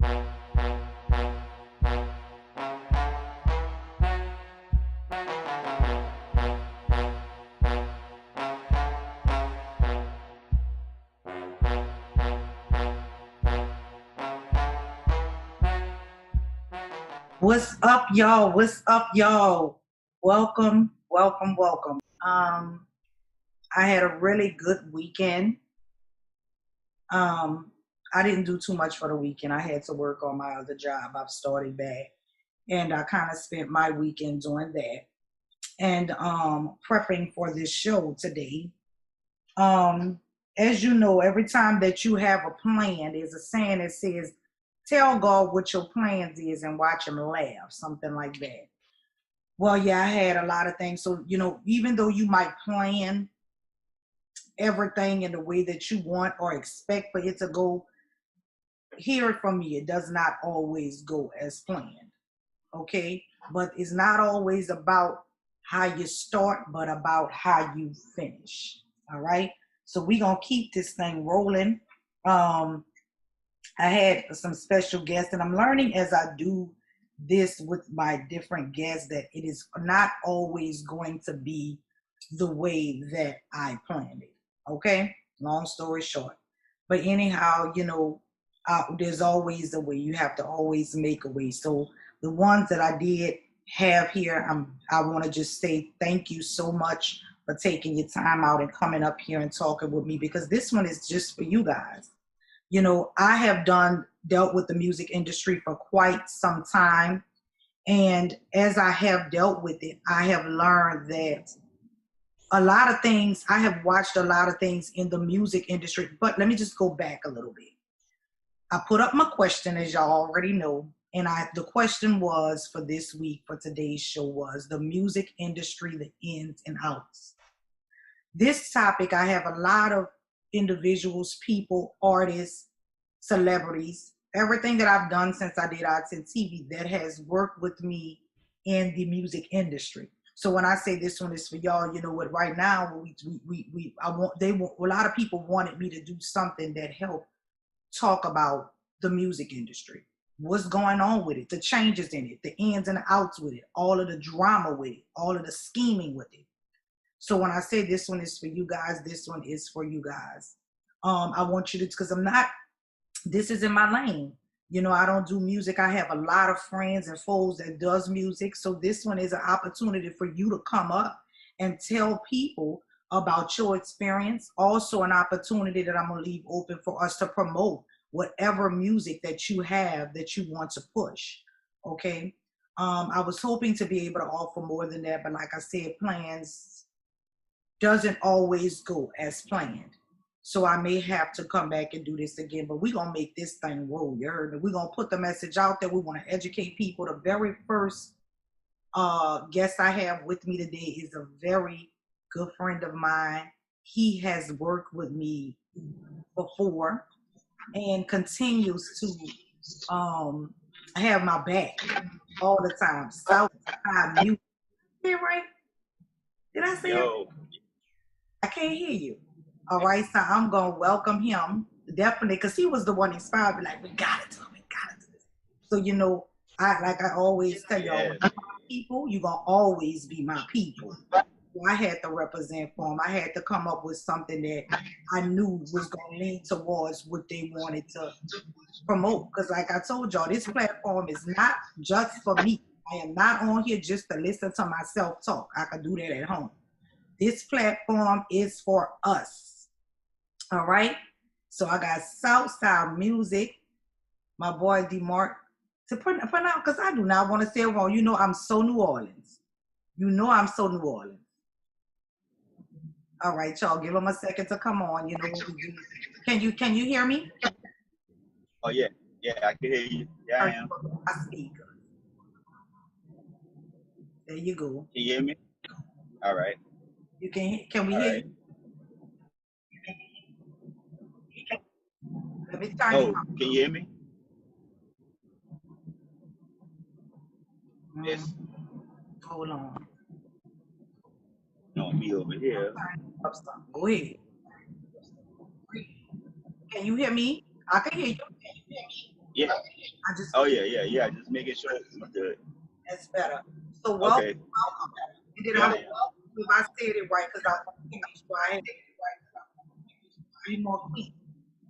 What's up, y'all? What's up, y'all? Welcome, welcome, welcome. I had a really good weekend. I didn't do too much for the weekend. I had to work on my other job. I've started back, and I kind of spent my weekend doing that and prepping for this show today. Um, as you know, every time that you have a plan, there's a saying that says, "Tell God what your plans is and watch him laugh," something like that. Well, yeah, I had a lot of things. So, even though you might plan everything in the way that you want or expect for it to go, hear it from me. It does not always go as planned. Okay. But it's not always about how you start, but about how you finish. All right. So we're going to keep this thing rolling. I had some special guests, and I'm learning as I do this with my different guests that it is not always going to be the way that I planned it. Okay? Long story short. But anyhow, there's always a way. You have to always make a way. So the ones that I did have here, I want to just say thank you so much for taking your time out and coming up here and talking with me, because this one is just for you guys. I have dealt with the music industry for quite some time. And as I have dealt with it, I have learned that I have watched a lot of things in the music industry. But let me just go back a little bit. I put up my question, as y'all already know. And the question was for this week, for today's show, was the music industry, the ins and outs. This topic, I have a lot of individuals, people, artists, celebrities, everything that I've done since I did Arts and TV that has worked with me in the music industry. So when I say this one is for y'all, you know what? Right now, a lot of people wanted me to do something that helped talk about the music industry, what's going on with it, the changes in it, the ins and outs with it, all of the drama with it, all of the scheming with it. So when I say this one is for you guys, this one is for you guys. I want you to, because this is in my lane. I don't do music. I have a lot of friends and foes that does music. So this one is an opportunity for you to come up and tell people about your experience. Also an opportunity that I'm going to leave open for us to promote whatever music that you have that you want to push. Okay. I was hoping to be able to offer more than that, but like I said, plans doesn't always go as planned. So I may have to come back and do this again, but we're going to make this thing roll. You heard me? We're going to put the message out there. We want to educate people. The very first guest I have with me today is a very good friend of mine. He has worked with me before and continues to have my back all the time. Southside music. Is that right? Did I say it? I can't hear you. All right, so I'm gonna welcome him definitely because he was the one inspired me. Like, we gotta do it, we gotta do this. So I always tell y'all, when you're my people, you're gonna always be my people. So I had to represent for him. I had to come up with something that I knew was gonna lean towards what they wanted to promote. Because like I told y'all, this platform is not just for me. I am not on here just to listen to myself talk. I can do that at home. This platform is for us. All right. So I got Southside music, my boy DeMarquis, to pronounce, because I do not want to say it wrong. I'm so New Orleans. I'm so New Orleans. All right, y'all, give him a second to come on. Can you hear me? Oh yeah, I can hear you. Yeah, I am. My speaker. There you go. Can you hear me? All right. You can we hear you? Let me turn you on. Can you hear me? Yes. Hold on. No, me over here. Go ahead. Can you hear me? I can hear you. Yeah. just Oh yeah. Just making sure it's good. that's better. So welcome, Okay. welcome. And then I Yeah. would love if I said it right because I want to make sure I had it right. DeMarquis.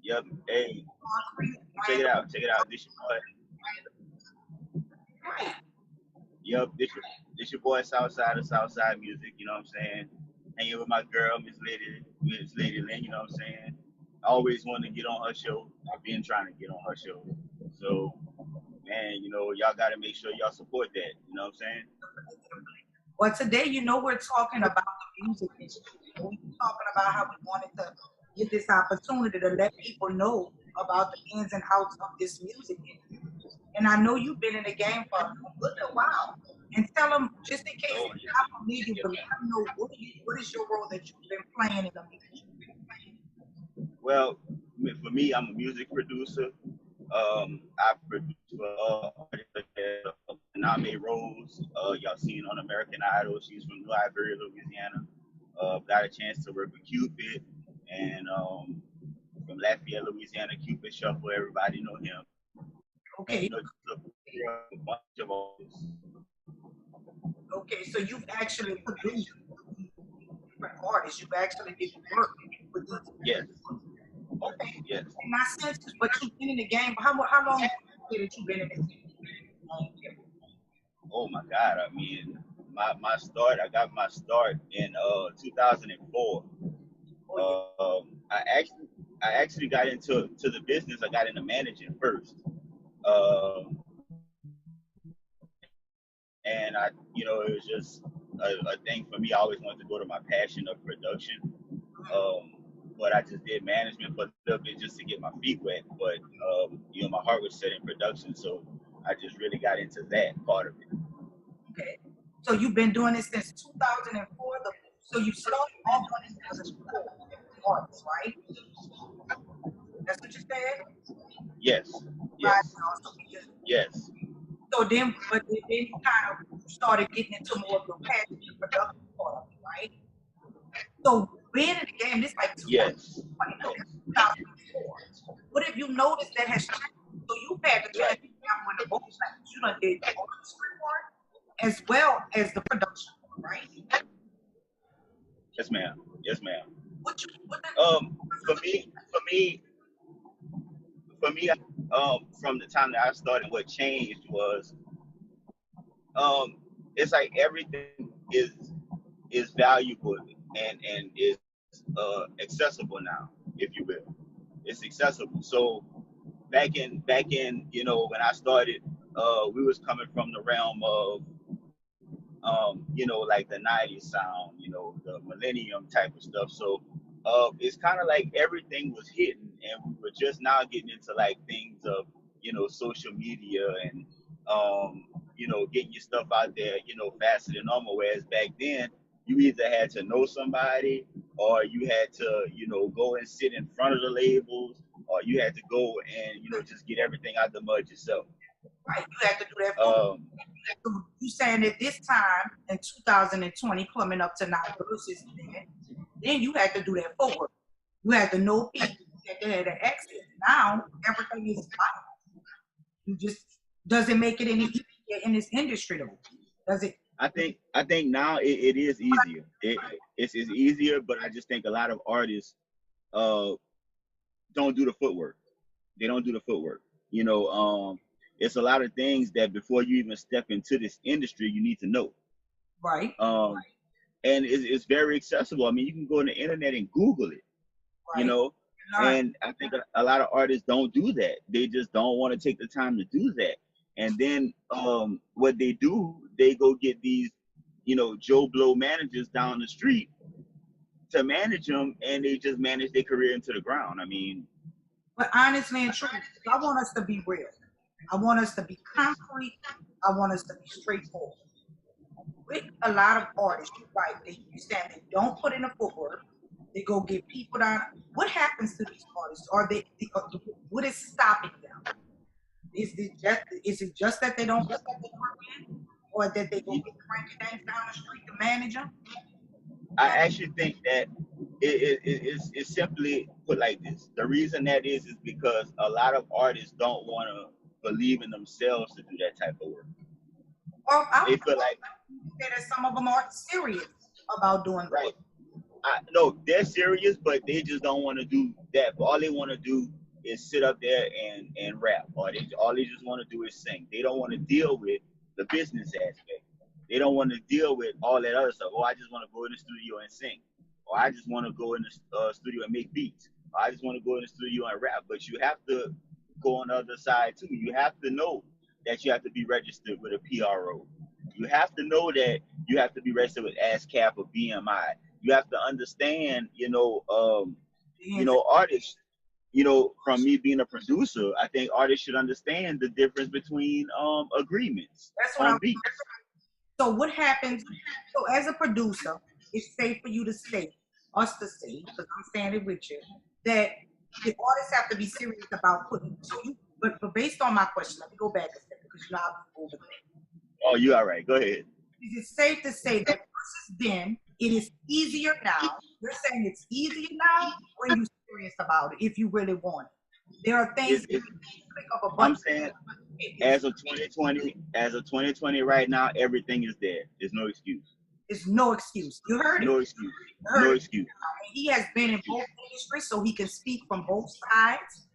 Yep. Hey, DeMarquis, check it Randle. out. Check it out. This your boy. Right. Yep. This your boy Southside of Southside Music. You know what I'm saying? Hanging with my girl, Miss Lady Lynn. You know what I'm saying? I always wanted to get on her show. I've been trying to get on her show. So, man, y'all got to make sure y'all support that. You know what I'm saying? Well, today, we're talking about the music industry. We're talking about how we wanted to get this opportunity to let people know about the ins and outs of this music industry. And I know you've been in the game for a good little while. And tell them, just in case Oh, they're not familiar, but let them know what is your role that you've been playing in the music. well, for me, I'm a music producer. I produce for artists such as Name Rose. Y'all seen on American Idol. She's from New Ivory, Louisiana. Got a chance to work with Cupid, and from Lafayette, Louisiana, Cupid Shuffle. Everybody know him. And Okay, just a bunch of artists. okay. So you've actually produced different artists. You've actually did the work with these Yes, okay. yes. And I sense, but you've been in the game. How long have you that you've been in this game? Oh my God. I mean, my start. I got my start in 2004. Oh yeah. I actually got into the business. I got into managing first, uh, and it was just a thing for me. I always wanted to go to my passion of production, but I just did management for a little bit just to get my feet wet. But my heart was set in production, so I just really got into that part of it. Okay. So you've been doing this since 2004. So you started off in 2004 as an artist, right? That's what you said, Yes, right? yes, So, you just, yes, so then, but then you kind of started getting into more of your passion, the production part of it, right? So being in the game, this like yes, 2020, no, yes. that's 2004. What have you noticed that has changed? So you've had the chance Right. to dabble into both sides. You done did the artistry part as well as the production part, right? Yes, ma'am. Yes, ma'am. What For me, from the time that I started, what changed was, um, it's like everything is valuable and is accessible now, if you will. It's accessible. So back in when I started, we was coming from the realm of like the 90s sound, the millennium type of stuff. So it's kind of like everything was hidden, and we were just now getting into like things of, social media and, getting your stuff out there, faster than normal. Whereas back then, you either had to know somebody, or you had to, go and sit in front of the labels, or you had to go and, just get everything out the mud yourself. right, you had to do that for Um, so you saying at this time in 2020, coming up to now versus then you had to do that forward. You had to know people that they had to access. Now everything is live. You just doesn't make it any easier in this industry though. Does it? I think now it is easier. It's easier, but I just think a lot of artists uh don't do the footwork. They don't do the footwork. It's a lot of things that before you even step into this industry, you need to know. Right, Um, and it's very accessible. I mean, you can go on the internet and Google it. You right. know, Learn. and I think a lot of artists don't do that. They just don't want to take the time to do that. And then what they do, they go get these, Joe Blow managers down the street to manage them, and they just manage their career into the ground. I mean, But honestly and truly, I want us to be real. I want us to be concrete. I want us to be straightforward. With a lot of artists, you're right. You saying they don't put in the footwork. They go get people down. What happens to these artists? Are what is stopping them? Is it just that they don't put the footwork in, or that they go get cranky things down the street to manage them? I actually think that it's simply put like this. The reason that is because a lot of artists don't want to believe in themselves to do that type of work. Or I They would feel like, say that some of them aren't serious about doing the right. work. No, they're serious, but they just don't want to do that. All they want to do is sit up there and rap, or all they just want to do is sing. They don't want to deal with the business aspect. They don't want to deal with all that other stuff. Oh, I just want to go in the studio and sing, or I just want to go in the studio and make beats, or I just want to go in the studio and rap. But you have to go on the other side too. You have to know that you have to be registered with a PRO. You have to know that you have to be registered with ASCAP or BMI. You have to understand, artists, from me being a producer, I think artists should understand the difference between agreements That's what I. on beats. So what happens? So as a producer, it's safe for you to say, us to say, because I'm standing with you, that the artists have to be serious about putting. So you, but based on my question, let me go back a step because you know I've over there. Oh, you all right? Go ahead. Is it safe to say that versus then it is easier now? You're saying it's easier now when you're serious about it if you really want it. There are things that you click of a button. I'm saying, as of 2020 right now, everything is there. There's no excuse. There's no excuse. You heard it. No excuse. You heard No it. excuse. He has been in both industries, so he can speak from both sides.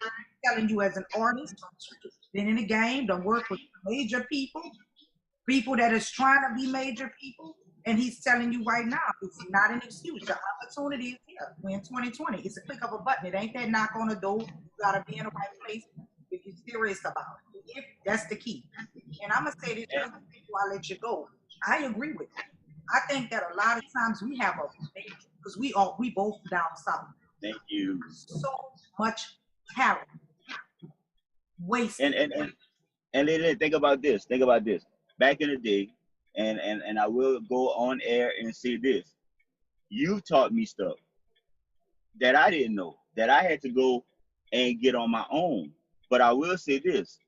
Telling you as an artist, been in the game, done work with major people that is trying to be major people, and he's telling you right now, it's not an excuse. The opportunity is here. We're in 2020. It's a click of a button. It ain't that knock on the door. You gotta be in the right place if you're serious about it. If that's the key. And I'm gonna say this just before I let you go. I agree with you. I think that a lot of times we have a because we both down south. Thank you. So much talent wasted. And then think about this. Think about this. Back in the day, and I will go on air and say this. You taught me stuff that I didn't know, that I had to go and get on my own. But I will say this.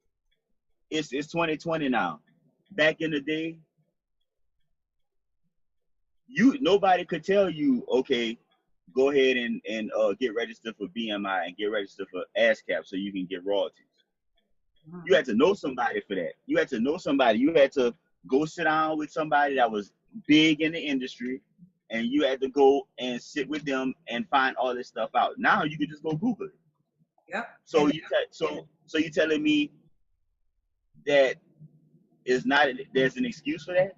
It's 2020 now. Back in the day, nobody could tell you, okay, go ahead and get registered for BMI and get registered for ASCAP so you can get royalties. You had to know somebody for that. You had to know somebody. You had to go sit down with somebody that was big in the industry, and you had to go and sit with them and find all this stuff out. Now you can just go Google it. Yep. So you telling me that is not there's an excuse for that?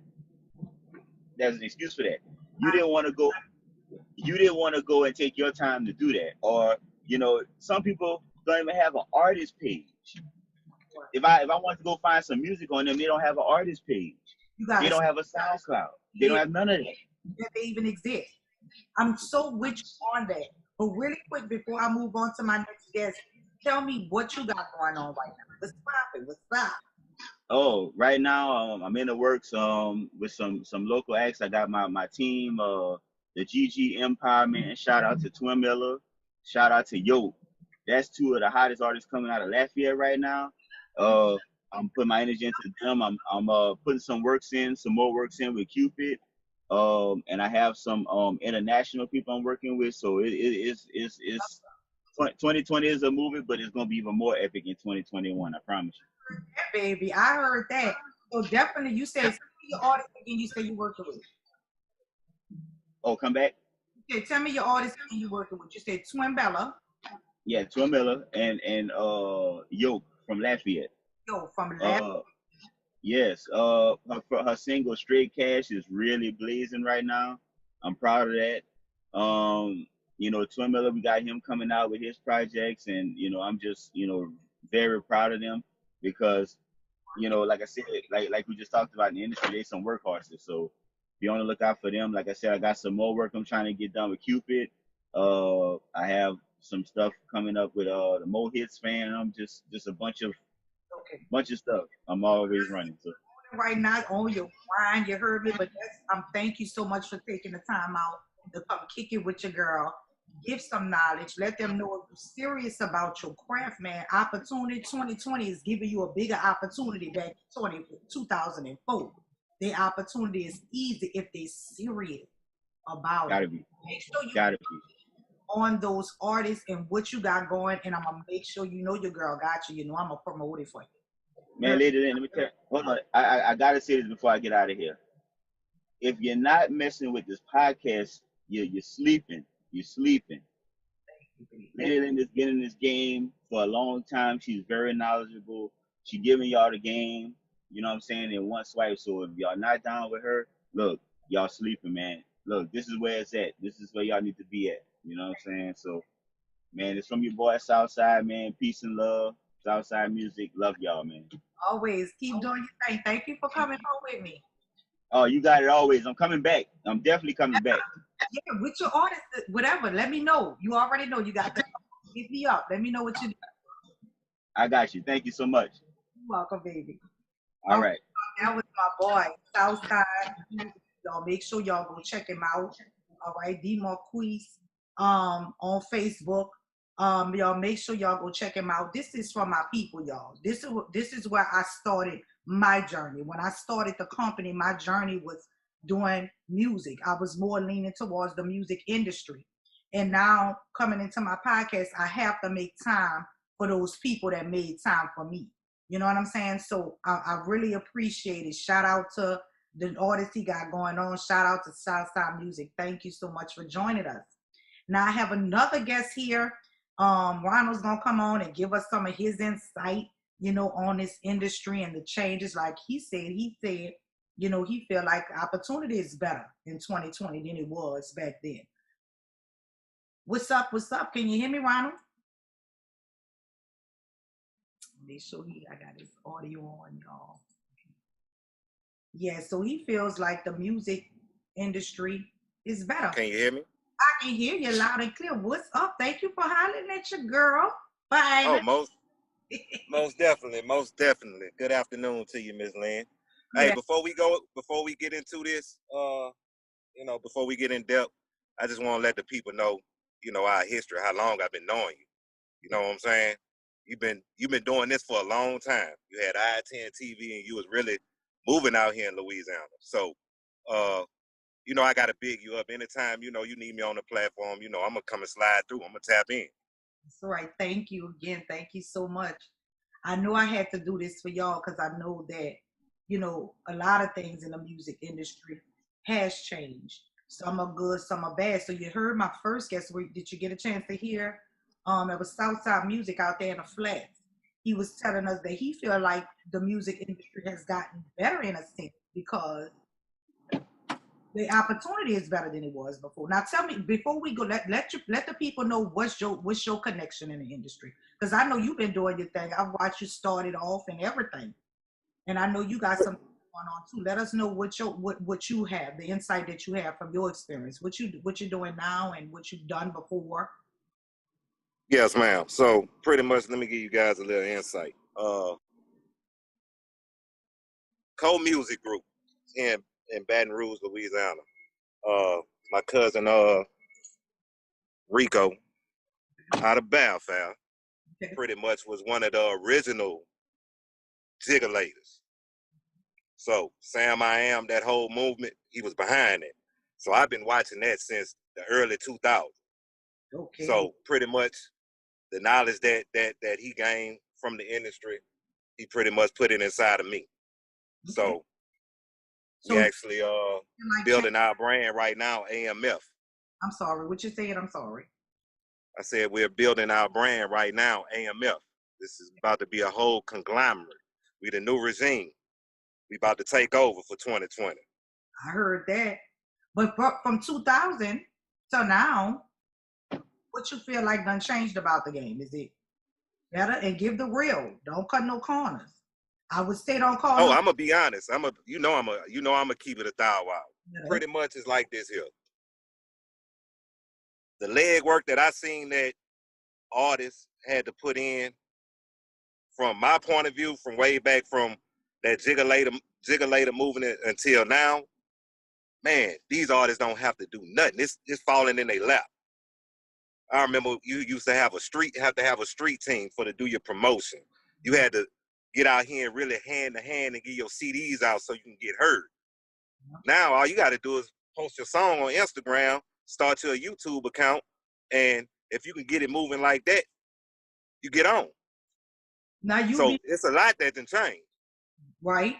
There's an excuse for that. You didn't want to go. You didn't want to go and take your time to do that, or some people don't even have an artist page. If I want to go find some music on them, they don't have an artist page. They don't have a SoundCloud. They don't have none of that. That they even exist. I'm so with you on that. But really quick, before I move on to my next guest, tell me what you got going on right now. What's popping? What's up? Oh, right now I'm in the works with some local acts. I got my team, the GG Empowerment, and shout out to Twin Miller, shout out to Yo. That's two of the hottest artists coming out of Lafayette right now. I'm putting my energy into them. I'm putting some more works in with Cupid. And I have some international people I'm working with. So it's 2020 is a movie, but it's gonna be even more epic in 2021. I promise you. Yeah, baby, I heard that. So definitely, you said your artist again. You say you working with. Oh, come back. Okay, tell me your artist again you working with. You said Twin Bella. Yeah, Twin Miller and Yoke from Lafayette. Yo, from Lafayette. Yes. Her single Straight Cash is really blazing right now. I'm proud of that. Twin Miller, we got him coming out with his projects, and I'm just very proud of them because like I said, like we just talked about in the industry, they some workhorses. So be on the lookout for them. Like I said, I got some more work I'm trying to get done with Cupid. I have some stuff coming up with the Mo Hits fan. I'm just a bunch of stuff. I'm always running. So right now on your grind, you heard me, but thank you so much for taking the time out to come kick it with your girl. Give some knowledge. Let them know if you're serious about your craft, man. Opportunity 2020 is giving you a bigger opportunity back in 2004. The opportunity is easy if they're serious about gotta it. be. Make sure you Gotta be on those artists and what you got going, and I'm gonna make sure your girl got you. I'm gonna promote it for you. Man, lady, let me tell you. Hold on. I gotta say this before I get out of here. If you're not messing with this podcast, you're sleeping. You're sleeping. Lady Lynn has been in this game for a long time. She's very knowledgeable. She giving y'all the game, you know what I'm saying, in one swipe. So if y'all not down with her, look, y'all sleeping, man. Look, this is where it's at. This is where y'all need to be at. You know what I'm saying? So, man, it's from your boy Southside, man. Peace and love. Southside music. Love y'all, man. Always keep doing your thing. Thank you for coming home with me. Oh, you got it always. I'm coming back. I'm definitely coming back. Yeah, with your artist, whatever. Let me know. You already know you got to hit me up. Let me know what you do. I got you. Thank you so much. You're welcome, baby. All right. That was my boy, Southside. Y'all make sure y'all go check him out. All right, DeMarquis on Facebook. Y'all make sure y'all go check him out. This is for my people, y'all. This is where I started my journey. When I started the company, my journey was doing music. I was more leaning towards the music industry. And now coming into my podcast, I have to make time for those people that made time for me. You know what I'm saying? So I really appreciate it. Shout out to the artists he got going on. Shout out to Southside Music. Thank you so much for joining us. Now I have another guest here. Ronald's gonna come on and give us some of his insight, you know, on this industry and the changes. Like he said, you know, he feel like opportunity is better in 2020 than it was back then. What's up? What's up? Can you hear me, Ronald? Make sure I got his audio on, y'all. Yeah, so he feels like the music industry is better. Can you hear me? I can hear you loud and clear. What's up? Thank you for hollering at your girl. Bye. Oh, most definitely, most definitely. Good afternoon to you, Ms. Lynn. Hey, before we get into this, you know, before we get in depth, I just want to let the people know, you know, our history, how long I've been knowing you. You know what I'm saying? You've been doing this for a long time. You had I-10 TV and you was really moving out here in Louisiana. So, you know, I got to big you up anytime, you know, you need me on the platform, you know, I'm going to come and slide through. I'm going to tap in. That's all right. Thank you again. Thank you so much. I know I had to do this for y'all because I know that, you know, a lot of things in the music industry has changed. Some are good, some are bad. So you heard my first guest. Did you get a chance to hear? It was Southside Music out there in the flats. He was telling us that he feel like the music industry has gotten better in a sense because the opportunity is better than it was before. Now tell me, before we go, let the people know what's your connection in the industry. Because I know you've been doing your thing. I've watched you start it off and everything. And I know you got something going on too. Let us know what you have, the insight that you have from your experience, what you're doing now and what you've done before. Yes, ma'am. So pretty much, let me give you guys a little insight. Co-music group in Baton Rouge, Louisiana. My cousin Rico out of Balfour pretty much was one of the original jiggalators. So Sam I Am, that whole movement, he was behind it. So I've been watching that since the early 2000s. Okay. So pretty much the knowledge that he gained from the industry, he pretty much put it inside of me. Okay. So we actually building our brand right now, AMF. I'm sorry, what you said? I'm sorry. I said we're building our brand right now, AMF. This is about to be a whole conglomerate. We the new regime. We about to take over for 2020. I heard that. But from 2000 to now, what you feel like done changed about the game? Is it better? And give the real. Don't cut no corners. I would say don't call. Oh, I'm gonna be honest. I'm gonna keep it 1,000 out. Yeah. Pretty much is like this here. The leg work that I seen that artists had to put in, from my point of view, from way back from that jiggalator movement until now, man, these artists don't have to do nothing. It's falling in their lap. I remember you used to have a street team to do your promotion. You had to get out here and really hand to hand and get your CDs out so you can get heard. Now all you got to do is post your song on Instagram, start your YouTube account, and if you can get it moving like that, you get on. So it's a lot that can change. right?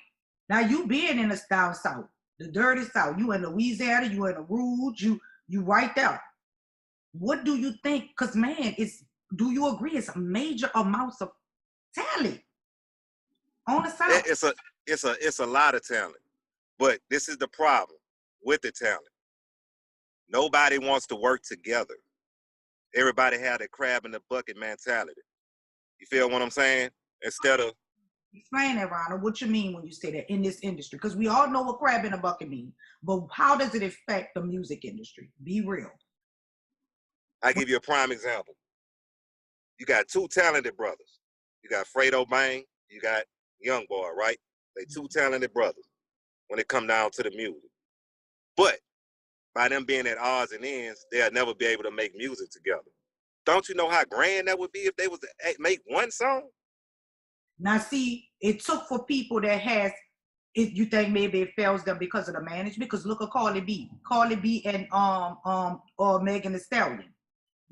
Now you being in the down south, the dirty south, you in Louisiana, you in the Rouge, you right there. What do you think? Because man, do you agree it's a major amounts of talent on the south? It's a lot of talent, but this is the problem with the talent. Nobody wants to work together. Everybody had a crab in the bucket mentality. You feel what I'm saying? Instead of Explain that, Ronald. What you mean when you say that in this industry? Because we all know what crab in a bucket means, but how does it affect the music industry? Be real. I give you a prime example. You got two talented brothers. You got Fredo Bang, you got Young Boy, right? They two talented brothers when it come down to the music. But by them being at odds and ends, they'll never be able to make music together. Don't you know how grand that would be if they was to make one song? Now, see, it took for people that has, if you think maybe it fails them because of the management, because look at Cardi B and or Megan Thee Stallion.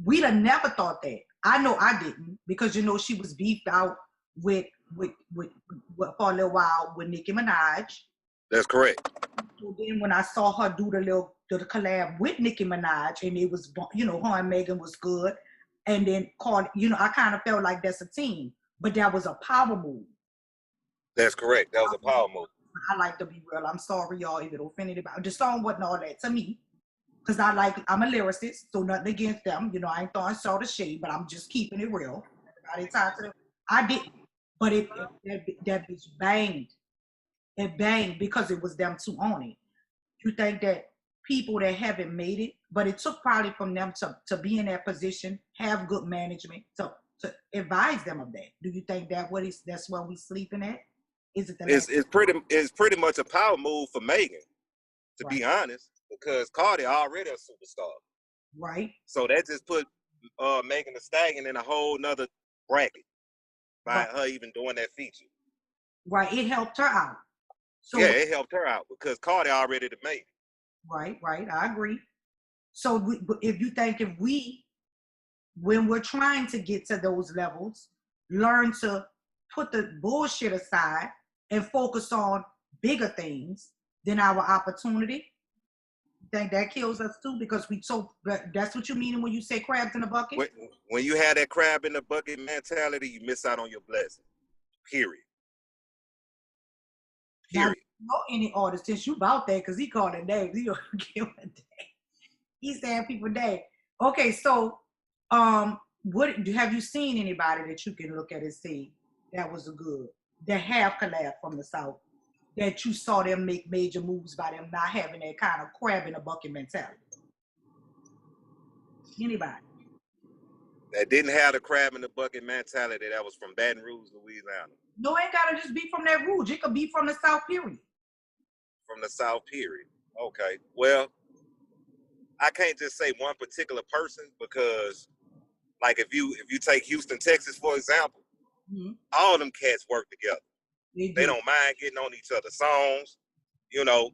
We'd have never thought that. I know I didn't, because you know she was beefed out with for a little while with Nicki Minaj. That's correct. So then when I saw her do the collab with Nicki Minaj, and it was, you know, her and Megan was good, and then Cardi, you know, I kind of felt like that's a team, but that was a power move. That's correct. That was a power move. I like to be real. I'm sorry, y'all, if it offended about the song wasn't all that to me. Because I'm a lyricist, so nothing against them. You know, I ain't throwing salt of shade, but I'm just keeping it real. I did, but that bitch banged. It banged because it was them two on it. You think that people that haven't made it, but it took probably from them to be in that position, have good management, to advise them of that. Do you think that's where we sleeping at? Is it it's pretty much a power move for Megan, to right. be honest, because Cardi already a superstar. Right. So that just put Megan Thee Stallion in a whole nother bracket by her even doing that feature. Right. It helped her out. So, yeah, it helped her out because Cardi already made it. Right. I agree. So if you think when we're trying to get to those levels, learn to put the bullshit aside and focus on bigger things than our opportunity, think that kills us too, because that's what you mean when you say crabs in the bucket? When you have that crab in the bucket mentality, you miss out on your blessing. Period. Now, know any artist, since you about that, because he called it names, he don't give a damn. He's saying people day. Okay, so what have you seen anybody that you can look at and see that was that have collab from the South, that you saw them make major moves by them not having that kind of crab in a bucket mentality? Anybody that didn't have the crab in the bucket mentality that was from Baton Rouge, Louisiana? No, it ain't gotta just be from that Rouge. It could be from the South, period. From the South, period. Okay. Well, I can't just say one particular person, because like if you take Houston, Texas, for example, all of them cats work together. They don't mind getting on each other's songs. You know,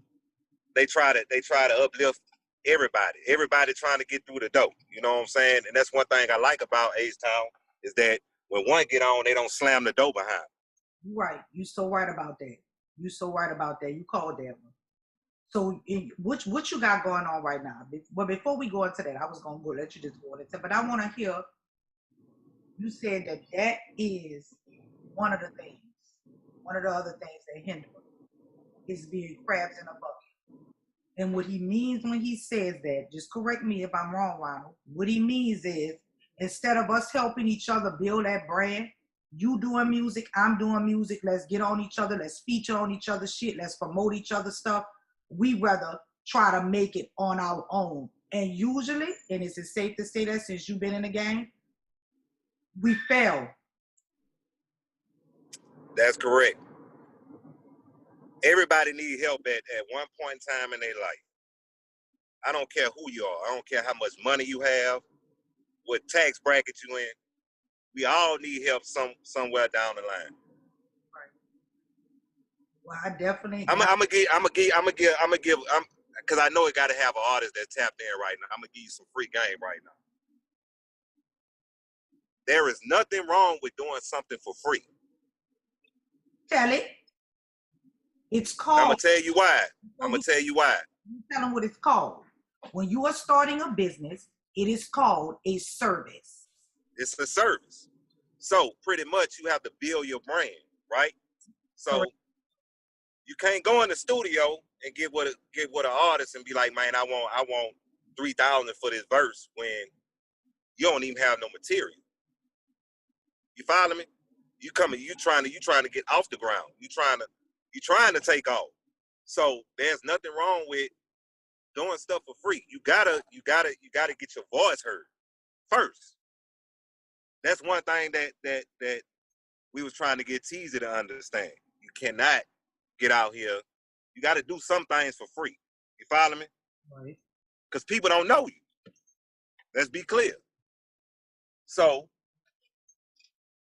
they try to uplift everybody. Everybody trying to get through the door. You know what I'm saying? And that's one thing I like about H-Town, is that when one get on, they don't slam the door behind them. Right. You're so right about that. You called that one. So what you got going on right now? But before we go into that, I was going to let you just go into it. But I want to hear, you said that is one of the other things that hinder is being crabs in a bucket. And what he means when he says that, just correct me if I'm wrong, Ronald, what he means is, instead of us helping each other build that brand, you doing music, I'm doing music, let's get on each other, let's feature on each other's shit, let's promote each other's stuff. We rather try to make it on our own. And usually, and is it safe to say that since you've been in the game, we fail. That's correct. Everybody needs help at one point in time in their life. I don't care who you are. I don't care how much money you have, what tax bracket you in. We all need help somewhere down the line. Right. Well, I definitely. I'm gonna give, because I know it got to have an artist that's tapped in right now. I'm gonna give you some free game right now. There is nothing wrong with doing something for free. Tell it. It's And I'm called. gonna tell you why. I'm gonna tell you why. You tell them what it's called. When you are starting a business, it is called a service. It's a service. So pretty much you have to build your brand, right? So Correct. you can't go in the studio and get with an artist and be like, man, I want 3,000 for this verse when you don't even have no material. You follow me? You trying to get off the ground. You trying to take off. So there's nothing wrong with doing stuff for free. You gotta get your voice heard first. That's one thing that we was trying to get Teasy to understand. You cannot get out here. You got to do some things for free. You follow me? Right. Because people don't know you. Let's be clear. So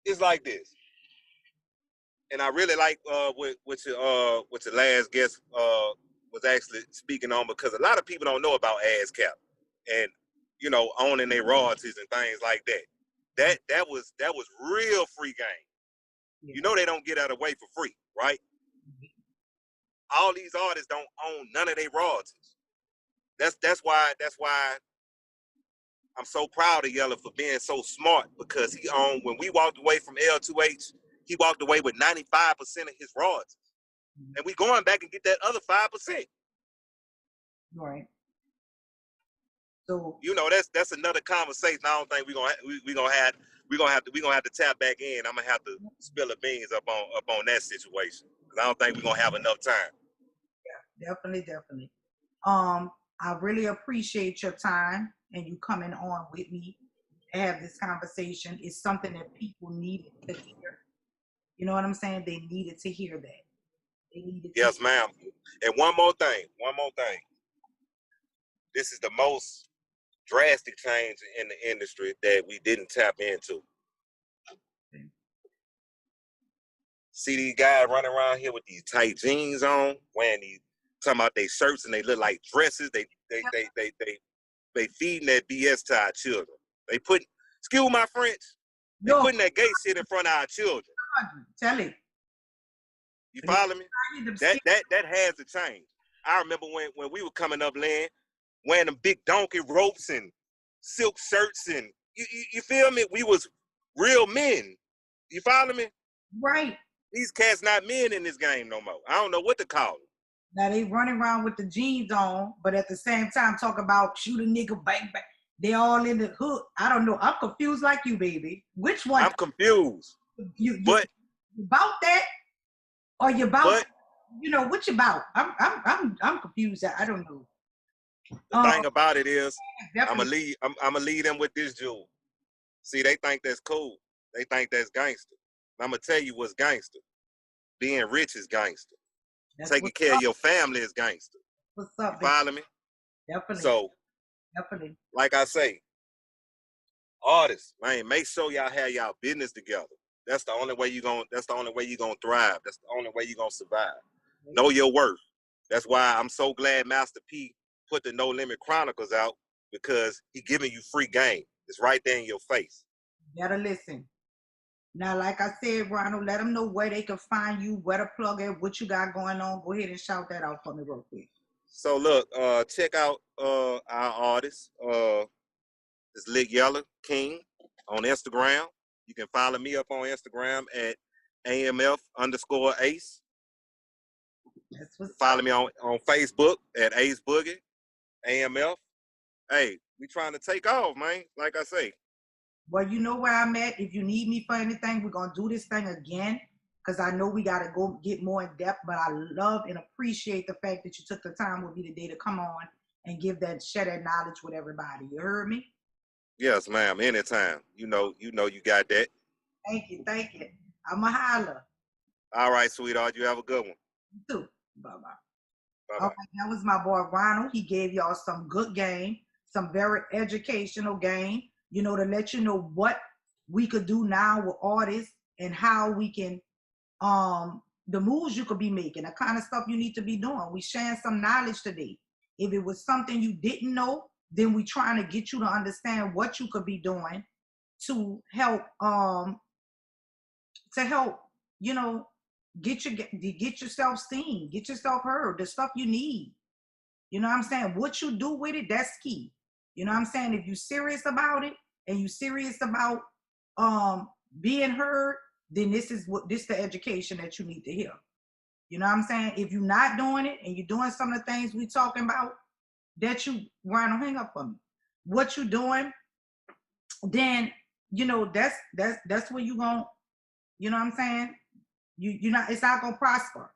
it's like this. And I really like what your last guest was actually speaking on, because a lot of people don't know about ASCAP and owning their royalties and things like that. That was real free game. Yeah. They don't get out of the way for free, right? All these artists don't own none of their royalties. That's why I'm so proud of Yella for being so smart, because he owned, when we walked away from L2H, he walked away with 95% of his royalties. And we going back and get that other 5%. Right. So that's another conversation. I don't think we're gonna have to tap back in. I'm gonna have to spill the beans up on that situation, because I don't think we're gonna have enough time. Yeah, definitely. I really appreciate your time and you coming on with me to have this conversation. It's something that people needed to hear. You know what I'm saying? They needed to hear that. They needed. Yes, ma'am. And one more thing. This is the most drastic change in the industry that we didn't tap into. Okay. See these guys running around here with these tight jeans on, wearing these, talking about their shirts, and they look like dresses. They feeding that BS to our children. They putting, excuse my French, they putting that gay shit in front of our children. Tell it. You follow me? That has to change. I remember when we were coming up, Lynn, wearing them big donkey ropes and silk shirts, and you feel me? We was real men. You follow me? Right. These cats not men in this game no more. I don't know what to call them. Now they running around with the jeans on, but at the same time talk about shoot a nigga, bang bang. They all in the hood. I don't know. I'm confused like you, baby. Which one? I'm confused. You about that, or you about? What you about? I'm confused. I don't know. The thing about it is, I'm gonna lead them with this, Jewel. See, they think that's cool. They think that's gangster. I'm gonna tell you what's gangster. Being rich is gangster. Taking care of your family is gangster. What's up? You follow me? Definitely. So, definitely. Like I say, artists, man, make sure y'all have y'all business together. That's the only way you're gonna thrive. That's the only way you're gonna survive. Know your worth. That's why I'm so glad Master P put the No Limit Chronicles out, because he giving you free game. It's right there in your face. You gotta listen. Now, like I said, Ronald, let them know where they can find you, where to plug it, what you got going on. Go ahead and shout that out for me real quick. So look, check out our artist. It's Lick Yella King on Instagram. You can follow me up on Instagram at AMF_Ace. That's what's follow me on Facebook at Ace Boogie, AMF. Hey, we trying to take off, man. Like I say. Well, you know where I'm at. If you need me for anything, we're going to do this thing again, because I know we got to go get more in depth, but I love and appreciate the fact that you took the time with me today to come on and share that knowledge with everybody. You heard me? Yes, ma'am. Anytime. You know you got that. Thank you. I'm a holler. All right, sweetheart. You have a good one. You too. Bye-bye. Bye-bye. All right, that was my boy Ronald. He gave y'all some good game, some very educational game, to let you know what we could do now with artists and how we can, the moves you could be making, the kind of stuff you need to be doing. We sharing some knowledge today. If it was something you didn't know, then we trying to get you to understand what you could be doing to help, get yourself seen, get yourself heard, the stuff you need. You know what I'm saying? What you do with it, that's key. You know what I'm saying? If you're serious about it and you're serious about being heard, then this the education that you need to hear. You know what I'm saying? If you're not doing it and you're doing some of the things we talking about, that you Randle, hang up on me. What you doing, then you know that's where you going, you know what I'm saying? You're not, it's not gonna prosper.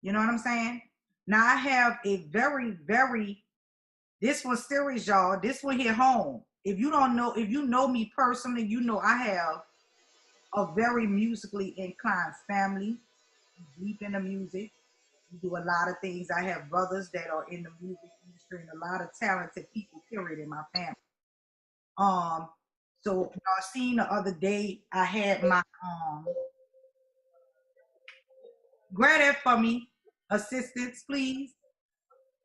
You know what I'm saying? Now I have a very, very, this one serious, y'all. This one hit home. If you know me personally, you know I have a very musically inclined family, deep in the music. We do a lot of things. I have brothers that are in the music industry and a lot of talented people, period, in my family. So y'all seen the other day, I had my grab that for me, assistants, please.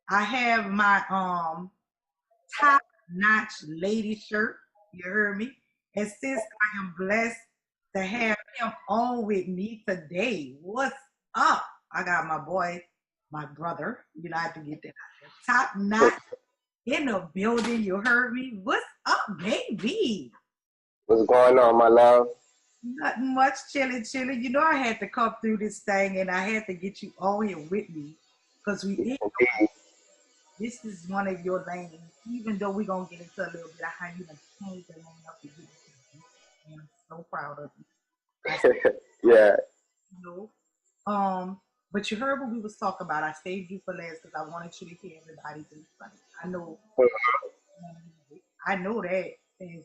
I have my top notch lady shirt. You heard me? And since I am blessed to have him on with me today, what's up? I got my boy, my brother. You know, I have to get that top notch in the building. You heard me? What's up, baby? What's going on, my love? Nothing much, chilling. You know, I had to come through this thing and I had to get you all here with me because this is one of your lanes, even though we're going to get into a little bit of how you done changed the lane up to get into it. I'm so proud of you. Yeah. You know? But you heard what we was talking about. I saved you for last because I wanted you to hear everybody's insight. I know that and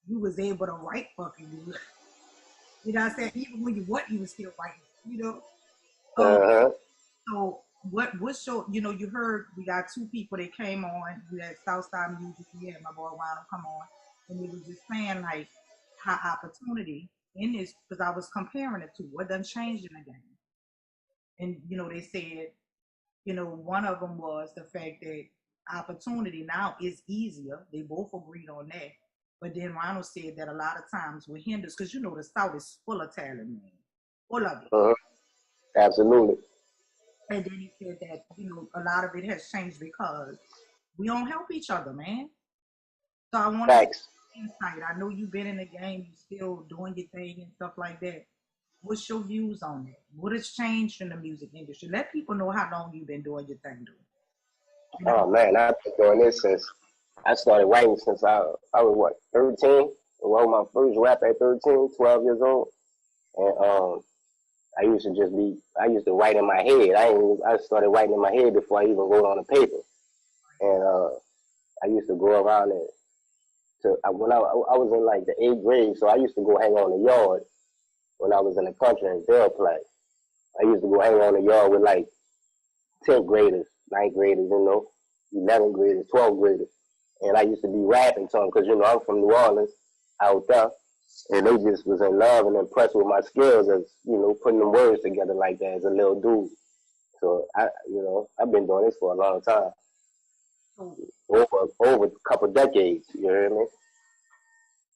you was able to write fucking good. You know what I'm saying? Even when you wasn't, you was still writing, you know? So what's your, you know, you heard we got two people that came on. We had Southside Music, we had my boy Ronald come on, and we was just saying like how opportunity in this, because I was comparing it to what done changed in the game. And you know, they said, you know, one of them was the fact that opportunity now is easier. They both agreed on that. But then Ronald said that a lot of times what hinders, because you know the South is full of talent, man. Full of it. Absolutely. And then he said that, you know, a lot of it has changed because we don't help each other, man. So I want to get insight. I know you've been in the game, you still doing your thing and stuff like that. What's your views on that? What has changed in the music industry? Let people know how long you've been doing your thing, dude. Oh man, I've been doing this since I started writing since I was what, 13? I wrote my first rap at 13, 12 years old. And I used to write in my head. I started writing in my head before I even wrote on the paper. And I used to go around when I was in like the 8th grade, so I used to go hang on the yard when I was in the country in Dale Play. I used to go hang on the yard with like 10th graders, 9th graders, you know, 11th graders, 12th graders. And I used to be rapping to them because, you know, I'm from New Orleans, out there. And they just was in love and impressed with my skills as, you know, putting them words together like that as a little dude. So, I've been doing this for a long time. Over a couple decades, you hear me?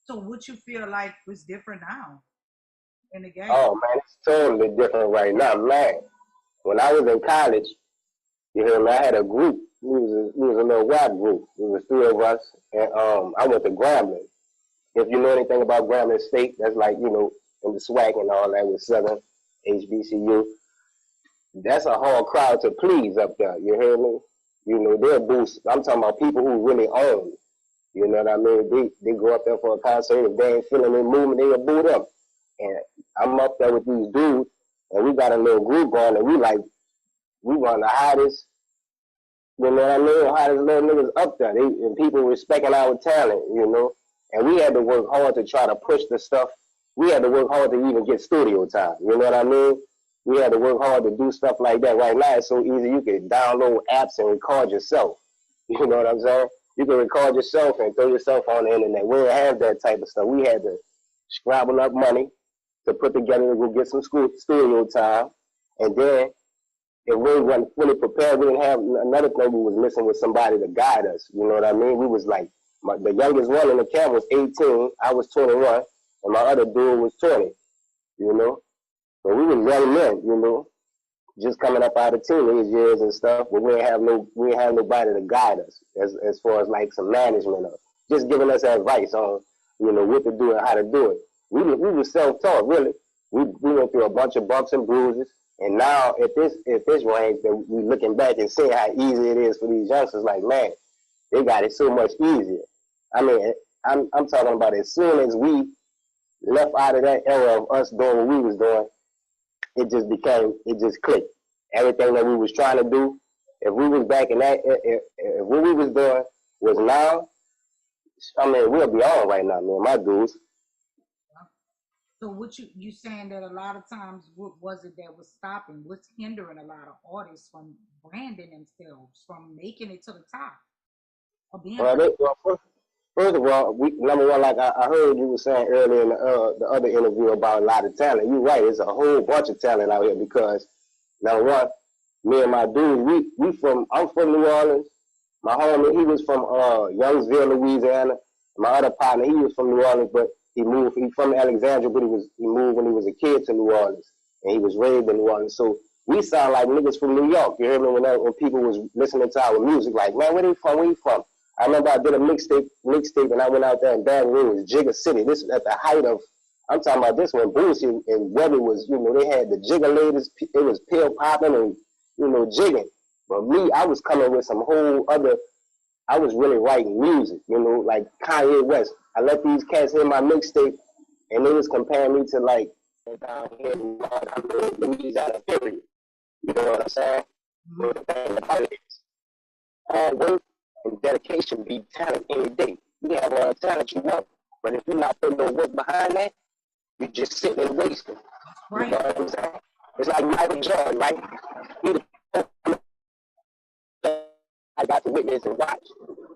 So what you feel like was different now in the game? Oh, man, it's totally different right now, man. When I was in college, you hear me, I had a group. We was a little rap group. There was 3 of us, and I went to Grambling. If you know anything about Grambling State, that's like, you know, in the swag and all that with Southern, HBCU. That's a hard crowd to please up there, you hear me? You know, they'll boost. I'm talking about people who really own. You know what I mean? They go up there for a concert. If they ain't feeling the movement, they'll boot up. And I'm up there with these dudes, and we got a little group going, and we one of the hottest, you know what I mean, hottest little niggas up there. And people respecting our talent, you know. And we had to work hard to try to push the stuff. We had to work hard to even get studio time. You know what I mean? We had to work hard to do stuff like that. Right now, it's so easy. You can download apps and record yourself. You know what I'm saying? You can record yourself and throw yourself on the internet. We didn't have that type of stuff. We had to scrabble up money to put together to go get some studio time. And then, if we weren't fully prepared, we didn't have another thing we was missing with somebody to guide us. You know what I mean? We was like, the youngest one in the camp was 18, I was 21, and my other dude was 20, you know? But we was young men, you know, just coming up out of teenage years and stuff, but we ain't have nobody to guide us as far as like some management of just giving us advice on, you know, what to do and how to do it. We were self-taught, really. We went through a bunch of bumps and bruises, and now at this range, that we looking back and seeing how easy it is for these youngsters. Like, man, they got it so much easier. I mean, I'm talking about as soon as we left out of that era of us doing what we was doing, it just clicked. Everything that we was trying to do, if we was back in that, if what we was doing was now, I mean, we'll be on right now, man, my dudes. So what you saying that a lot of times, what was it that was stopping? What's hindering a lot of artists from branding themselves, from making it to the top? Or being first of all, number one, like I heard you were saying earlier in the other interview about a lot of talent. You're right, it's a whole bunch of talent out here because, number one, me and my dude, I'm from New Orleans. My homie, he was from Youngsville, Louisiana. My other partner, he was from New Orleans, but he from Alexandria, but he moved when he was a kid to New Orleans, and he was raised in New Orleans. So we sound like niggas from New York. You hear me? When people was listening to our music, like, man, where they from? Where you from? I remember I did a mixtape, and I went out there in Baton Rouge, Jigger City. This was at the height of, I'm talking about this when Boosie and Webby was, you know, they had the jigger-laters, it was pill popping and, you know, jigging. But me, I was coming with some whole other, I was really writing music, you know, like Kanye West. I let these cats hear my mixtape, and they was comparing me to, like, down here in Louisiana, period. You know what I'm saying? But the thing about it is, hard work and dedication beat talent any day. You have all the talent you want, but if you're not putting no work behind that, you're just sitting and wasting. Right. You know what I'm saying? It's like Michael Jordan, right? I got to witness and watch.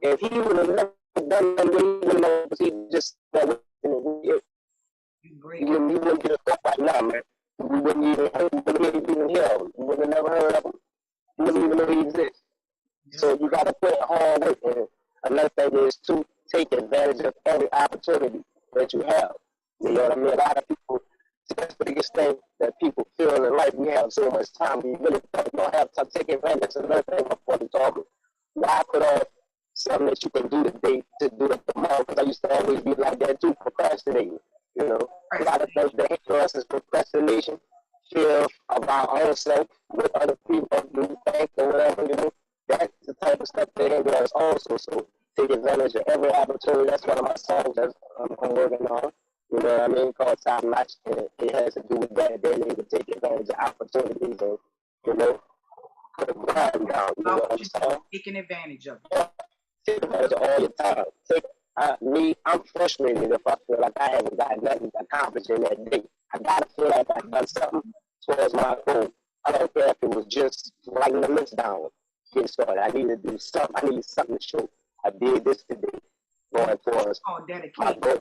If he would have never done that, he just you wouldn't get a stuff right now, man. We wouldn't even hear him. You would have never heard of him. You wouldn't even know he exists. So you got to put hard work in. Another thing is to take advantage of every opportunity that you have. You know what I mean? A lot of people, that's the biggest thing that people feel in life. We have so much time. We really don't have time to take advantage. That's another thing my point is talking. Why put off something that you can do today to do it tomorrow? Because I used to always be like that too, procrastinating. You know, a lot of things that hinder us is procrastination, fear of our own self, what other people do, think, or whatever, you know. That's the type of stuff that hinder us also. So take advantage of every opportunity. That's one of my songs that I'm working on. You know what I mean? Called Top Notch. And it has to do with that. Being able to take advantage of opportunities and, you know, put a grind down. You know what I'm saying? Taking advantage of it. Yeah. Take advantage of all your time. I'm frustrated if I feel like I haven't got nothing accomplished in that day. I gotta feel like I've done something towards my goal. I don't care if it was just writing the list down. Get started. I need to do something. I need something to show. I did this today. Going towards my goal.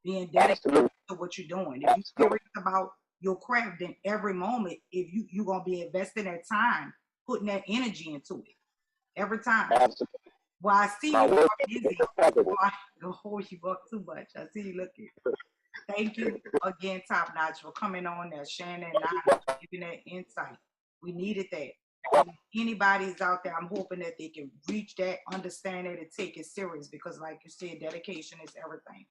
Being dedicated to what you're doing. If you're serious about your craft, then every moment, if you're gonna be investing that time, putting that energy into it. Every time. Absolutely. Well, I see you are busy. I don't hold you up too much. I see you looking. Thank you again, Top Notch, for coming on there, sharing that knowledge, giving that insight. We needed that. And if anybody's out there, I'm hoping that they can reach that, understand it, and take it serious because, like you said, dedication is everything.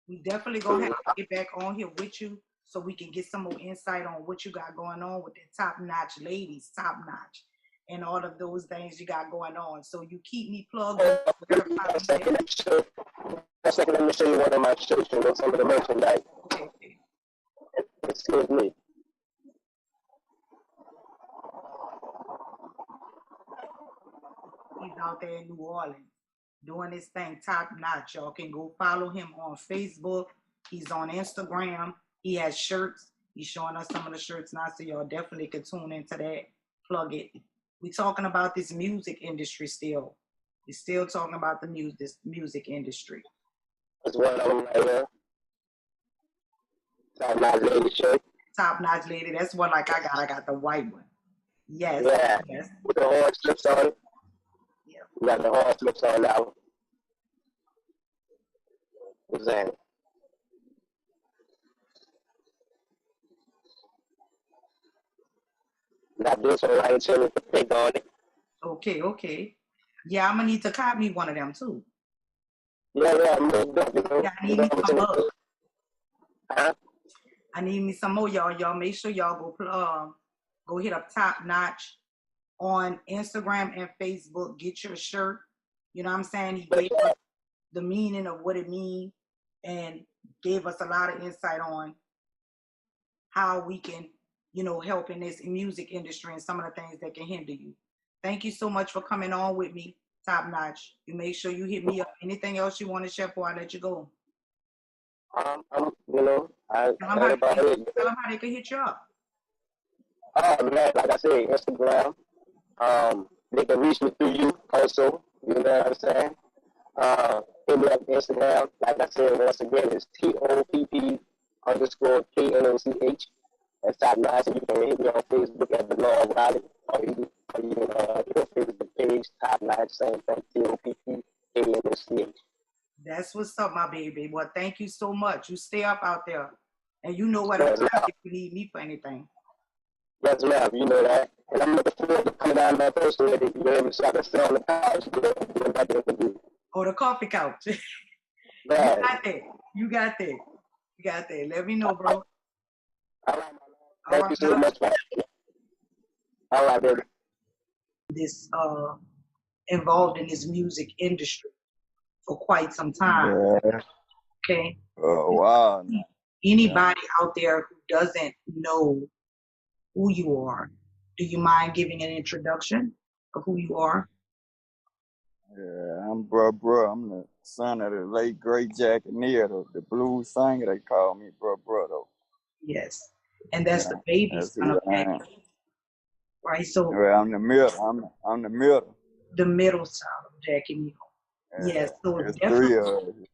We definitely gonna have to get back on here with you so we can get some more insight on what you got going on with the Top Notch ladies, Top Notch, and all of those things you got going on. So you keep me plugged in. Second, let me show you one of my shirts, you know, some of the merchandise. Okay. Excuse me. He's out there in New Orleans doing his thing, Top Notch. Y'all can go follow him on Facebook. He's on Instagram. He has shirts. He's showing us some of the shirts now, so y'all definitely can tune into that. Plug it. We're talking about this music industry still. We're still talking about this music industry. That's one of them right there. Top Notch Lady shirt. Top Notch Lady. That's one like I got. I got the white one. Yes. Yeah. Yes. With the horse slips on it. Yeah. You got the horse slips on that one. What's that? Not this one right here with the pig on it. Okay, okay. Yeah, I'm gonna need to copy one of them too. Yeah, most definitely. Yeah, I need me some more. Huh? I need me some more, y'all. Y'all make sure y'all go hit up Top Notch on Instagram and Facebook. Get your shirt. You know what I'm saying? He gave us the meaning of what it means and gave us a lot of insight on how we can, you know, help in this music industry and some of the things that can hinder you. Thank you so much for coming on with me, Top Notch. You make sure you hit me up. Anything else you want to share before I let you go? You know, I heard about it. Tell them how they can hit you up. Oh man, like I said, Instagram. They can reach me through you also. You know what I'm saying? Hit me up Instagram. Like I said, once again, it's TOPP_KNOCH. That's Top Notch. You can hit me on Facebook at the Lord Riley, or you can Facebook page Top Notch, same thing, TOPP_KNOCH. That's what's up, my baby. Well, thank you so much. You stay up out there, and you know where to find me if you need me for anything. Yes, ma'am. You know that. And I'm looking forward to coming down there personally. You're able to sit on the couch. Or the coffee couch. Yeah. You got that. Let me know, bro. All right. Thank you so much. All right, baby. This involved in this music industry for quite some time. Yeah. Okay. Oh wow. Anybody out there who doesn't know who you are, do you mind giving an introduction of who you are? Yeah, I'm bro. I'm the son of the late great Neal, the blues singer. They call me bro though. Yes, and that's the baby son of Jackie. Right, so well, I'm the middle. I'm the middle. The middle child of Jackie Neal. Yes, so definitely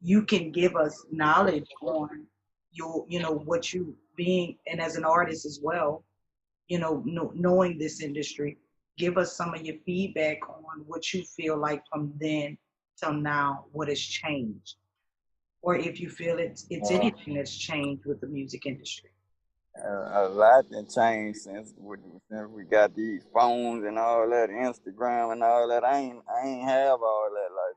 you can give us knowledge on your, you know, what you being, and as an artist as well, you know, knowing this industry. Give us some of your feedback on what you feel like from then till now, what has changed, or if you feel it's anything that's changed with the music industry. A lot has changed since we got these phones and all that, Instagram and all that. I ain't have all that like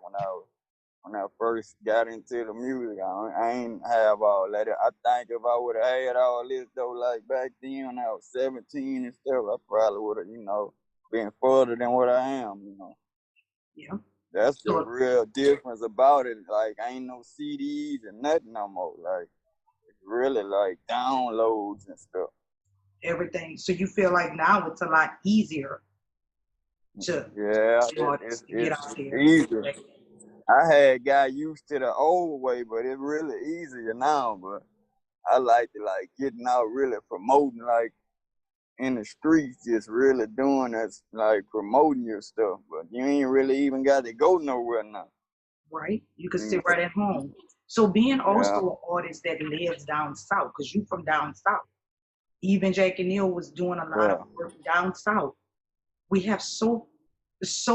when I first got into the music. I ain't have all that. I think if I would have had all this though, like back then when I was 17 and stuff, I probably would have, you know, been further than what I am, you know. Yeah. That's the real difference about it. Like, ain't no CDs and nothing no more. Like, it's really like downloads and stuff. Everything. So you feel like now it's a lot easier to it's get out there. Easier. I had got used to the old way, but it's really easier now. But I like to like getting out, really promoting, like in the streets, just really doing that, like promoting your stuff. But you ain't really even got to go nowhere now. Right, you can sit right at home. So being also an artist that lives down south, because you from down south. Even Jackie Neal was doing a lot of work down south. We have so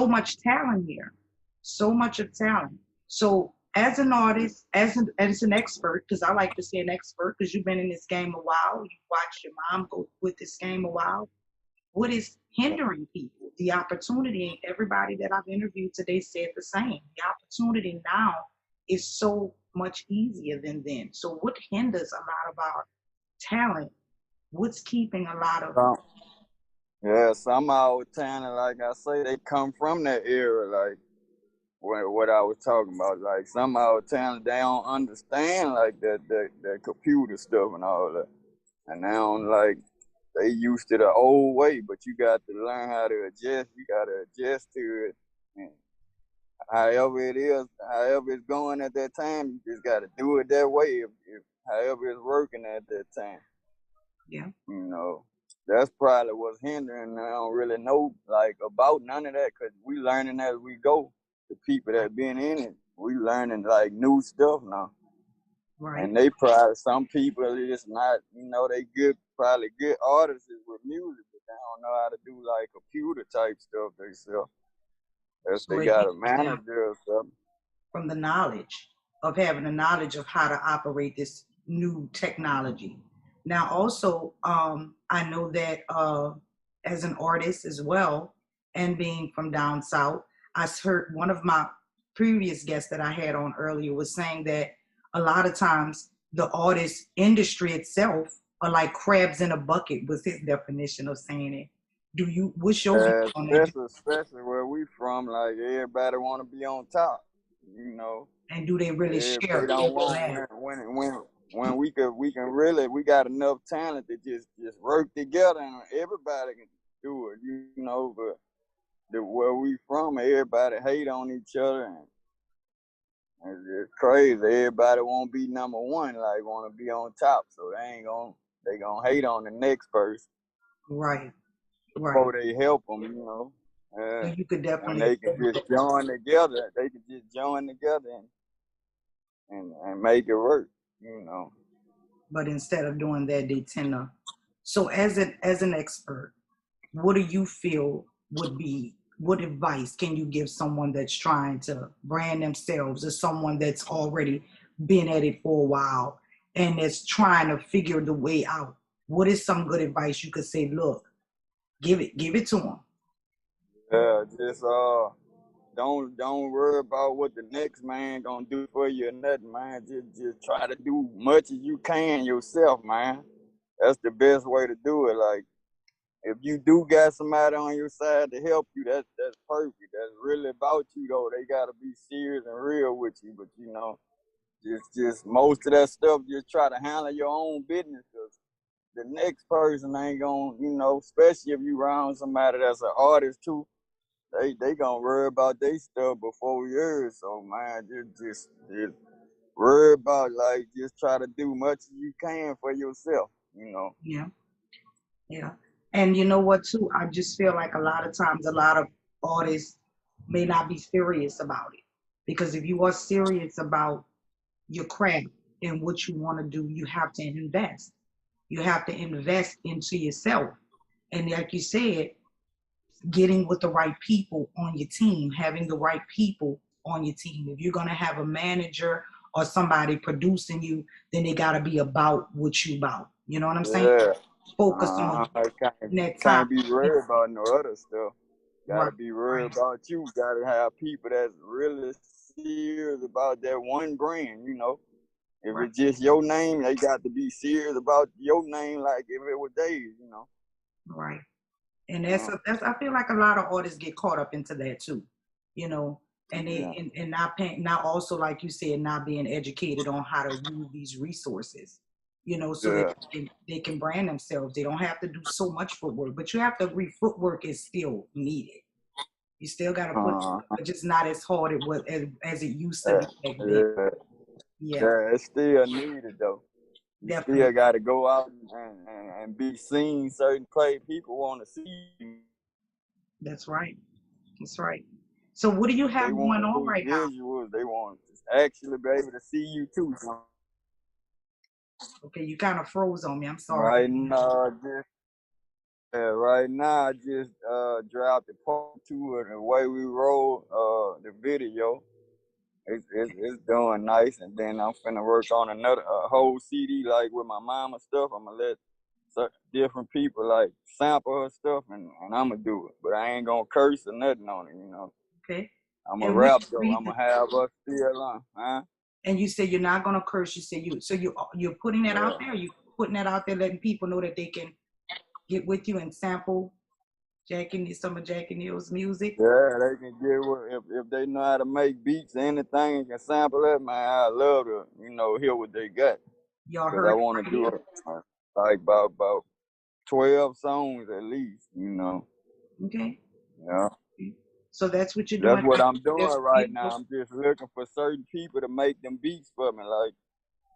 much talent here, so much of talent. So as an artist, as an expert, because I like to say an expert, because you've been in this game a while, you watched your mom go with this game a while. What is hindering people? The opportunity, and everybody that I've interviewed today said the same. The opportunity now is so much easier than then. So what hinders a lot of our talent? What's keeping a lot of some of our talent, like I say, they come from that era, like what I was talking about. Like some of our talent, they don't understand like that computer stuff and all that. And they don't like, they used to the old way, but you got to learn how to adjust. You got to adjust to it. And however it is, however it's going at that time, you just got to do it that way if however it's working at that time. Yeah. You know, that's probably what's hindering. I don't really know like about none of that because we learning as we go. The people that been in it, we learning like new stuff now. Right. And they probably, some people is not, you know, they probably good artists with music, but they don't know how to do like computer type stuff themselves. Unless they got a manager or something. From the knowledge of having the knowledge of how to operate this new technology. Now also, I know that as an artist as well, and being from down south, I heard one of my previous guests that I had on earlier was saying that a lot of times the artist industry itself are like crabs in a bucket, was his definition of saying it. What's your view on that? Especially where we from, like everybody want to be on top, you know. And do they really share They don't want when we can really, we got enough talent to just work together and everybody can do it, you know. But where we from, everybody hate on each other and it's crazy. Everybody want to be number one, like want to be on top, so they gonna hate on the next person. Right. Before they help them, you know. So you could definitely, when they can just join together, and make it work, you know. But instead of doing that, they tend to. So as an expert, what do you feel would be, what advice can you give someone that's trying to brand themselves, or someone that's already been at it for a while and that's trying to figure the way out? What is some good advice you could say? Look, give it to them. Yeah, just don't worry about what the next man gonna do for you or nothing, man. Just try to do much as you can yourself, man. That's the best way to do it. Like, if you do got somebody on your side to help you, that's perfect. That's really about you though. They gotta be serious and real with you. But you know, just most of that stuff, just try to handle your own business. Cause the next person ain't gonna, you know, especially if you around somebody that's an artist too. They gonna worry about their stuff before yours. So man, just worry about, like, just try to do much as you can for yourself, you know. Yeah. And you know what too? I just feel like a lot of times a lot of artists may not be serious about it. Because if you are serious about your craft and what you want to do, you have to invest. You have to invest into yourself. And like you said, getting with the right people on your team, having the right people on your team. If you're going to have a manager or somebody producing you, then they got to be about what you about. You know what I'm saying? Focus on that time. Can't be worried about no other stuff. Gotta be worried about you. Gotta have people that's really serious about that one brand, you know. If it's just your name, they got to be serious about your name, like if it was theirs, you know. Right. And that's I feel like a lot of artists get caught up into that too, you know, and they and not paying, not also, like you said, not being educated on how to use these resources, you know, so that they can brand themselves. They don't have to do so much footwork, but you have to agree, footwork is still needed. You still got to put, but just not as hard as it used to be back then. Yeah, it's still needed though. You still got to go out and be seen. Certain people want to see you. That's right. That's right. So what do you have going on right now? They want to actually be able to see you too. Okay, you kind of froze on me. I'm sorry. Right now, I just dropped the part 2 of the way we roll the video. It's doing nice, and then I'm finna work on another whole CD, like with my mama stuff. I'm gonna let different people like sample her stuff, and I'm gonna do it. But I ain't gonna curse or nothing on it, you know. Okay. I'm gonna rap though. I'm gonna have us still on, huh? And you say you're not gonna curse. You say you're putting that out there. You putting that out there, letting people know that they can get with you and sample some of Jackie Neal's music. Yeah, they can get if they know how to make beats, anything can sample that. Man, I love to, you know, hear what they got. Y'all heard? I want to do it like about 12 songs at least, you know. Okay. Yeah. So that's what you're doing. That's what I'm doing right now. I'm just looking for certain people to make them beats for me, like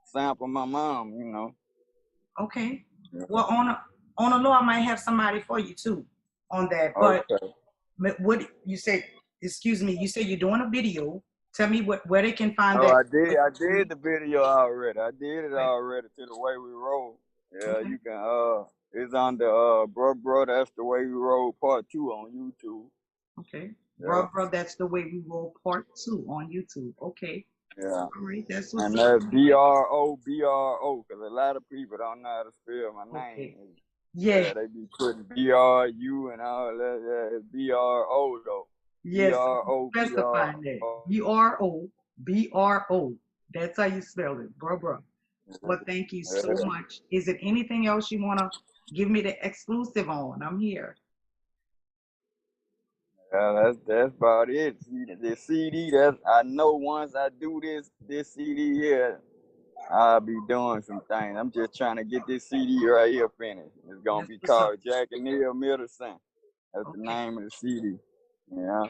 sample my mom, you know. Okay. Yeah. Well, on a low, I might have somebody for you too on that. But what you said? Excuse me. You said you're doing a video. Tell me where they can find that. I did the video already. I did it already to the way we roll. Yeah, you can. It's on the bro. That's the way we roll part 2 on YouTube. Okay. Yeah. Bro, that's the way we roll part 2 on YouTube. Okay. Yeah. All right. That's what's and that's BRO, because a lot of people don't know how to spell my name. Yeah. They be putting BRU and all that. Yeah, it's BRO though. Yes. BRO, Specifying that. BRO. That's how you spell it, bruh. Well, thank you so much. Is it anything else you want to give me the exclusive on? I'm here. Yeah, that's about it. The CD, that I know once I do this CD here, I'll be doing some things. I'm just trying to get this CD right here finished. It's gonna That's be what's up. called Jack and Neal Middleton. That's the Okay. name of the CD. Yeah.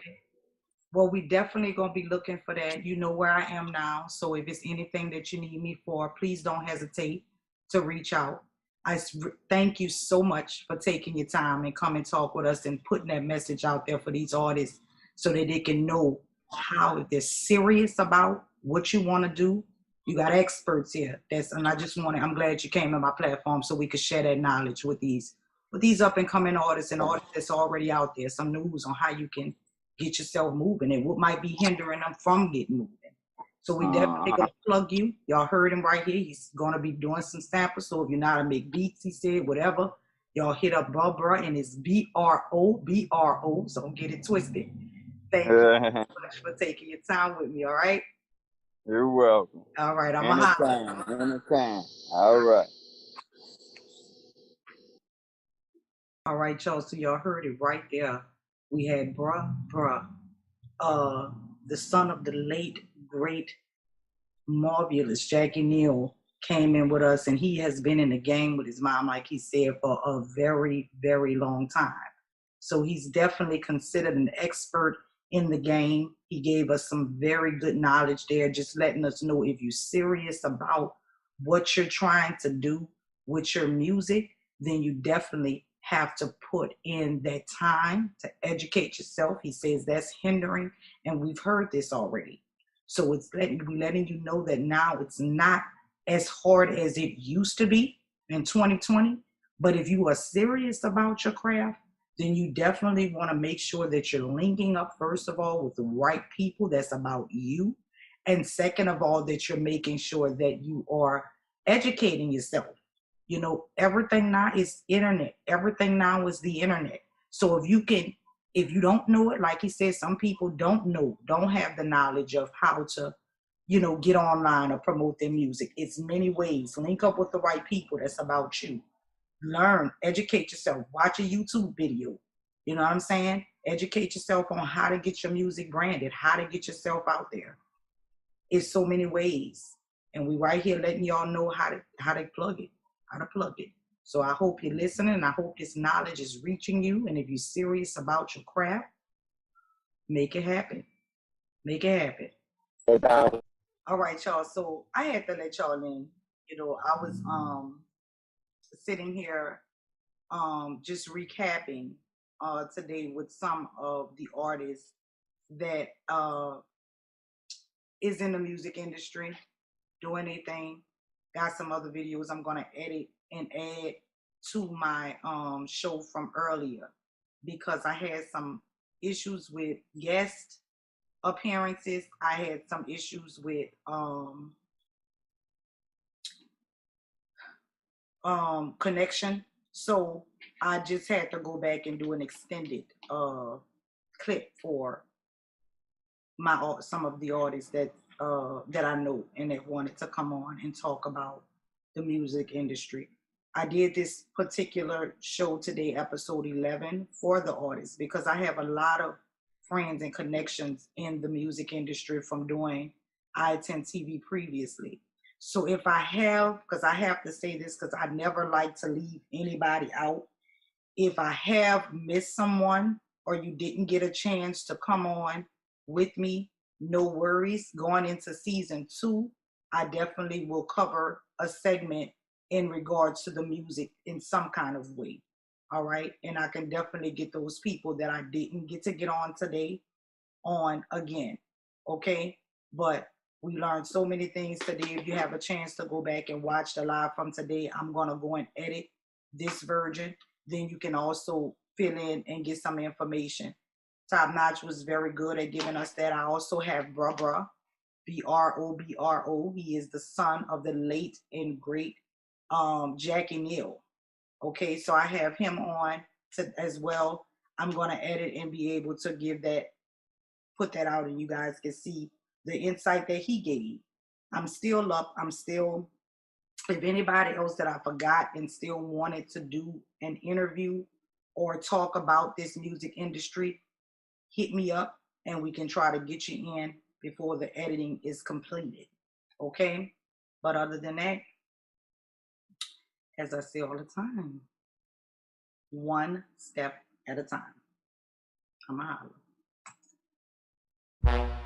Well, we definitely gonna be looking for that. You know where I am now. So if it's anything that you need me for, please don't hesitate to reach out. Thank you so much for taking your time and come and talk with us and putting that message out there for these artists so that they can know how, if they're serious about what you want to do. You got experts here. And I'm glad you came to my platform so we could share that knowledge with these up and coming artists and artists that's already out there. Some news on how you can get yourself moving and what might be hindering them from getting moving. So we definitely gonna plug you. Y'all heard him right here. He's gonna be doing some samples. So if you're not a make beats, he said, whatever, y'all hit up Barbara and it's BRO. So don't get it twisted. Thank you so much for taking your time with me. All right. You're welcome. All right. I'm a Anytime. All right. All right, y'all. So y'all heard it right there. We had bruh, the son of the late great marvelous Jackie Neal came in with us, and he has been in the game with his mom, like he said, for a very, very long time. So he's definitely considered an expert in the game. He gave us some very good knowledge there, just letting us know if you're serious about what you're trying to do with your music, then you definitely have to put in that time to educate yourself. He says that's hindering, and we've heard this already. So it's letting you know that now it's not as hard as it used to be in 2020. But if you are serious about your craft, then you definitely want to make sure that you're linking up, first of all, with the right people that's about you. And second of all, that you're making sure that you are educating yourself. You know, everything now is internet. Everything now is the internet. So if you don't know it, like he said, some people don't have the knowledge of how to, get online or promote their music. It's many ways. Link up with the right people that's about you. Learn, educate yourself, watch a YouTube video. You know what I'm saying? Educate yourself on how to get your music branded, how to get yourself out there. It's so many ways. And we right here letting y'all know how to plug it. So I hope you're listening. I hope this knowledge is reaching you. And if you're serious about your craft, make it happen. Make it happen. All right, y'all. So I had to let y'all in. I was sitting here just recapping today with some of the artists that is in the music industry, doing anything. Got some other videos I'm gonna edit and add to my show from earlier because I had some issues with guest appearances. I had some issues with connection. So I just had to go back and do an extended clip for some of the artists that I know and that wanted to come on and talk about the music industry. I did this particular show today, episode 11, for the artists because I have a lot of friends and connections in the music industry from doing I-10 TV previously. So if I have, because I have to say this because I never like to leave anybody out. If I have missed someone or you didn't get a chance to come on with me, no worries. Going into season 2, I definitely will cover a segment in regards to the music in some kind of way. All right. And I can definitely get those people that I didn't get to get on today on again. Okay. But we learned so many things today. If you have a chance to go back and watch the live from today, I'm going to go and edit this version. Then you can also fill in and get some information. Top Notch was very good at giving us that. I also have Bruh, BRO. He is the son of the late and great Jackie Neal. Okay, so I have him on as well. I'm going to edit and be able to put that out, and you guys can see the insight that he gave. I'm still up. If anybody else that I forgot and still wanted to do an interview or talk about this music industry, hit me up and we can try to get you in before the editing is completed. Okay? But other than that, as I say all the time, one step at a time. I'm a holler.